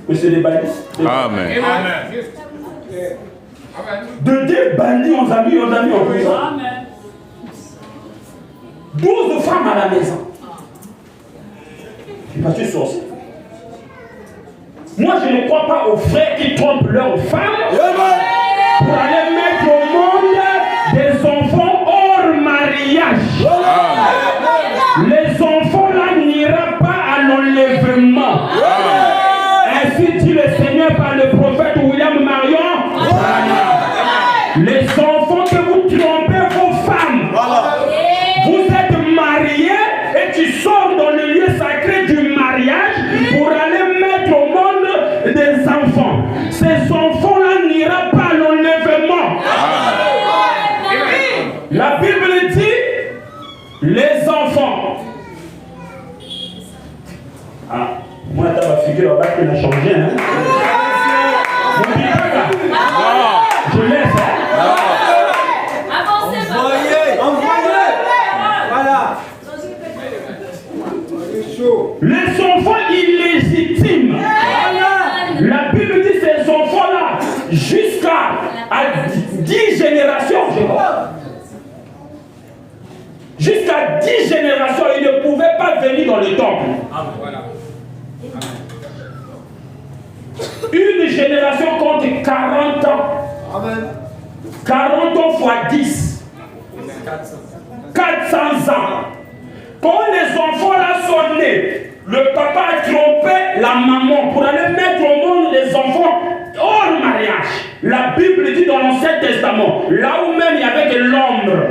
Mais c'est des bandits. Amen. De des bandits, on a mis en prison. 12 femmes à la maison. Tu vas-tu sorcier? Moi, je ne crois pas aux frères qui trompent leurs femmes pour aller mettre au monde des enfants hors mariage. Les enfants là n'iront pas à l'enlèvement. Ainsi dit le Seigneur par le prophète William Marion. Les enfants que vous trompez vos femmes, vous êtes mariés et tu sors dans le lieu sacré du mariage pour aller mettre au monde des enfants. Ces enfants-là n'iront pas à l'enlèvement. La Bible dit les enfants. Ah, moi, ta figure là-bas qui a changé. Hein? Je laisse. Hein? Avancez, envoyez. Voilà. Les enfants illégitimes. La Bible dit ces enfants-là, jusqu'à 10 générations, je crois. Jusqu'à 10 générations, ils ne pouvaient pas venir dans le temple. Une génération compte 40 ans. 40 ans fois 10. 400 ans. Quand les enfants là sont nés, le papa a trompé la maman pour aller mettre au monde des enfants hors mariage. La Bible dit dans l'Ancien Testament, là où même il y avait de l'ombre,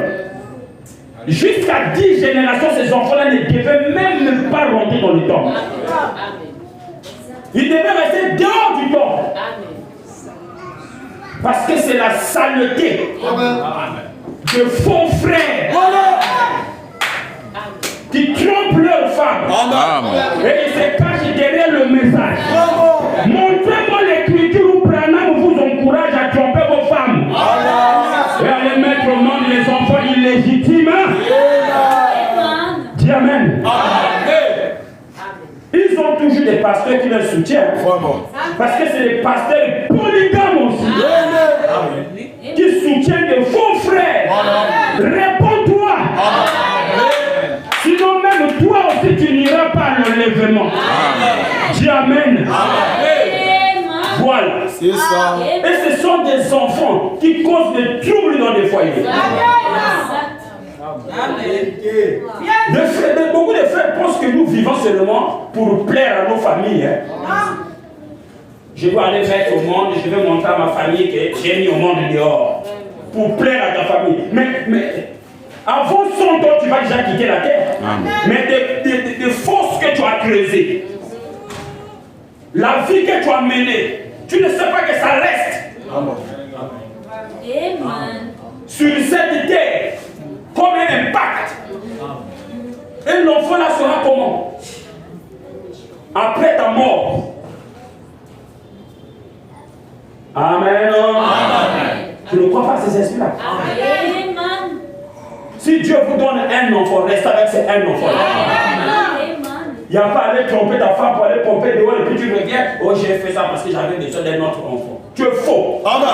jusqu'à 10 générations, ces enfants-là ne devaient même pas rentrer dans le temple. Ils devaient rester dehors du temple. Parce que c'est la saleté de faux frères qui trompent leurs femmes. Et ils se cachent derrière le message. Montrez-moi l'écriture où Branham vous encourage à tromper vos femmes. Et à les mettre au monde les enfants illégitimes. Dis Amen. Ils ont toujours des pasteurs qui les soutiennent. Parce que c'est des pasteurs polygames aussi. Qui soutiennent des faux frères. Réponds-toi. Sinon même toi aussi tu n'iras pas à l'enlèvement. Dis Amen. Voilà. Et ce sont des enfants qui causent des troubles dans les foyers. Beaucoup de frères pensent que nous vivons seulement pour plaire à nos familles. Hein. Je dois aller mettre au monde, je vais montrer à ma famille que j'ai mis au monde dehors. Pour plaire à ta famille. Mais avant 100 ans, tu vas déjà quitter la terre. Mais des forces que tu as creusées, la vie que tu as menée, tu ne sais pas que ça reste. Sur cette terre, comme un impact. Et l'enfant là sera comment? Après ta mort. Amen. Tu ne crois pas à ces esprits-là? Si Dieu vous donne un enfant, reste avec ces un enfant. Il n'y a pas à aller tromper ta femme pour aller pomper dehors et puis tu reviens. Oh, j'ai fait ça parce que j'avais besoin d'un autre enfant. Tu es faux. Amen.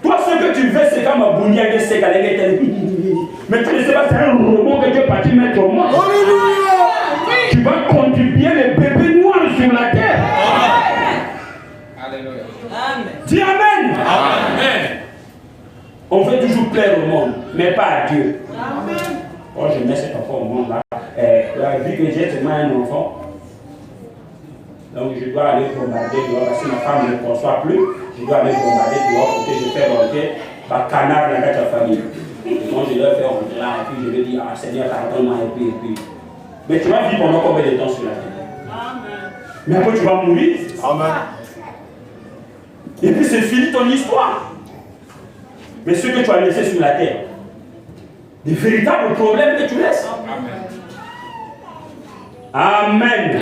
Toi, ce que tu veux, c'est comme un bounia de ségalé. Mais tu ne sais pas, c'est un robot que tu es parti mettre au monde. Tu vas contribuer les bébés noirs sur la terre. Dis Amen. Amen. On veut toujours plaire au monde, mais pas à Dieu. Oh, je mets cet enfant au monde là. Vu que j'ai seulement un enfant, donc je dois aller bombarder dehors. Parce que ma femme ne conçoit plus, je dois aller bombarder dehors pour que je fasse rentrer par canard dans ta famille. Et donc je leur fais rentrer là, et puis je vais dire, ah Seigneur, pardonne-moi, et puis. Mais tu vas vivre pendant combien de temps sur la terre? Mais après tu vas mourir. Amen. Et puis c'est fini ton histoire. Mais ce que tu as laissé sur la terre, des véritables problèmes que tu laisses. Amen. Amen.